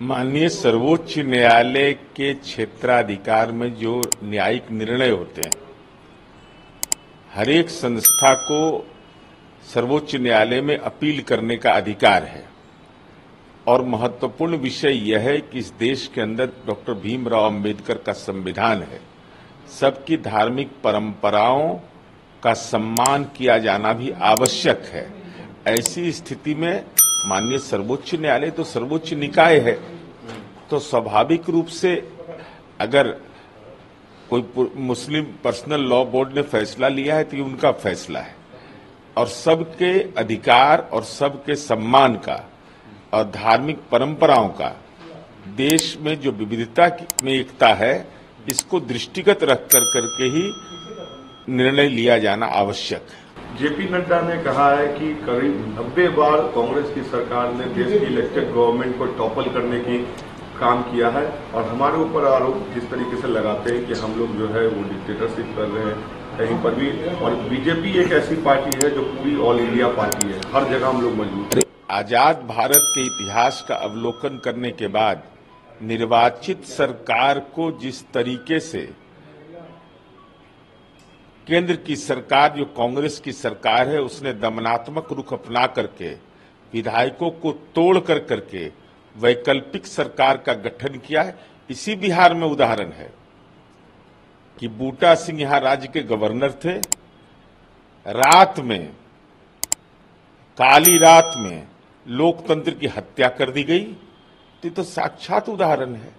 माननीय सर्वोच्च न्यायालय के क्षेत्राधिकार में जो न्यायिक निर्णय होते हैं, हर एक संस्था को सर्वोच्च न्यायालय में अपील करने का अधिकार है। और महत्वपूर्ण विषय यह है कि इस देश के अंदर डॉक्टर भीमराव अंबेडकर का संविधान है। सबकी धार्मिक परंपराओं का सम्मान किया जाना भी आवश्यक है। ऐसी स्थिति में माननीय सर्वोच्च न्यायालय तो सर्वोच्च निकाय है, तो स्वाभाविक रूप से अगर कोई मुस्लिम पर्सनल लॉ बोर्ड ने फैसला लिया है तो ये उनका फैसला है, और सबके अधिकार और सबके सम्मान का और धार्मिक परंपराओं का, देश में जो विविधता में एकता है, इसको दृष्टिगत रख करके ही निर्णय लिया जाना आवश्यक है। जेपी नड्डा ने कहा है कि करीब 90 बार कांग्रेस की सरकार ने देश की इलेक्टेड गवर्नमेंट को टॉपल करने की काम किया है, और हमारे ऊपर आरोप जिस तरीके से लगाते हैं कि हम लोग जो है वो डिक्टेटरशिप कर रहे हैं कहीं पर भी। और बीजेपी एक ऐसी पार्टी है जो पूरी ऑल इंडिया पार्टी है, हर जगह हम लोग मौजूद हैं। आजाद भारत के इतिहास का अवलोकन करने के बाद निर्वाचित सरकार को जिस तरीके से केंद्र की सरकार, जो कांग्रेस की सरकार है, उसने दमनात्मक रुख अपना करके विधायकों को तोड़ करके वैकल्पिक सरकार का गठन किया है। इसी बिहार में उदाहरण है कि बूटा सिंह यहां राज्य के गवर्नर थे, रात में, काली रात में लोकतंत्र की हत्या कर दी गई। तो साक्षात उदाहरण है।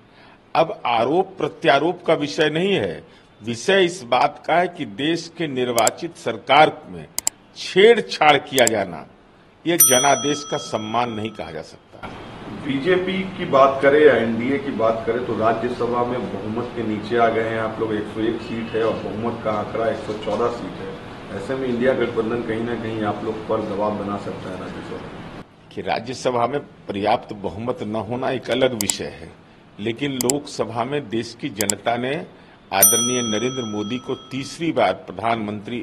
अब आरोप प्रत्यारोप का विषय नहीं है, विषय इस बात का है कि देश के निर्वाचित सरकार में छेड़छाड़ किया जाना, यह जनादेश का सम्मान नहीं कहा जा सकता। बीजेपी की बात करें या एनडीए की बात करें तो राज्यसभा में बहुमत के नीचे आ गए हैं आप लोग। 101 सीट है और बहुमत का आंकड़ा 114 सीट है। ऐसे में इंडिया गठबंधन कहीं ना कहीं आप लोग पर दबाव बना सकता है राज्यसभा कि राज्यसभा में पर्याप्त बहुमत न होना एक अलग विषय है, लेकिन लोकसभा में देश की जनता ने आदरणीय नरेंद्र मोदी को तीसरी बार प्रधानमंत्री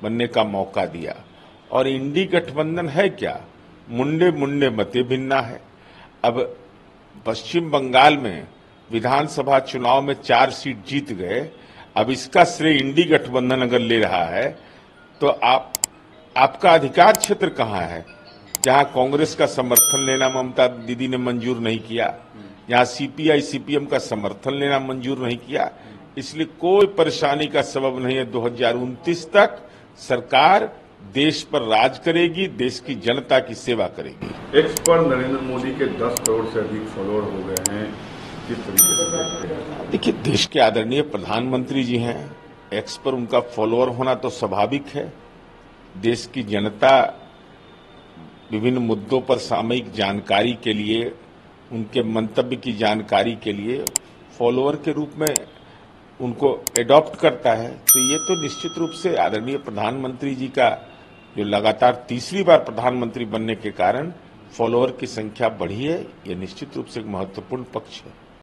बनने का मौका दिया। और इंडी गठबंधन है क्या? मुंडे मुंडे मते भिन्ना है। अब पश्चिम बंगाल में विधानसभा चुनाव में 4 सीट जीत गए। अब इसका श्रेय इंडी गठबंधन अगर ले रहा है तो आपका अधिकार क्षेत्र कहां है? जहां कांग्रेस का समर्थन लेना ममता दीदी ने मंजूर नहीं किया, जहां सीपीआई सीपीएम का समर्थन लेना मंजूर नहीं किया। इसलिए कोई परेशानी का सबब नहीं है। 2029 तक सरकार देश पर राज करेगी, देश की जनता की सेवा करेगी। एक्स पर नरेंद्र मोदी के 10 करोड़ से अधिक फॉलोअर हो गए हैं, किस तरीके से देखते हैं? देखिए, देश के आदरणीय प्रधानमंत्री जी हैं, एक्स पर उनका फॉलोअर होना तो स्वाभाविक है। देश की जनता विभिन्न मुद्दों पर सामयिक जानकारी के लिए, उनके मंतव्य की जानकारी के लिए फॉलोअर के रूप में उनको एडॉप्ट करता है। तो ये तो निश्चित रूप से आदरणीय प्रधानमंत्री जी का जो लगातार तीसरी बार प्रधानमंत्री बनने के कारण फॉलोअर की संख्या बढ़ी है, ये निश्चित रूप से एक महत्वपूर्ण पक्ष है।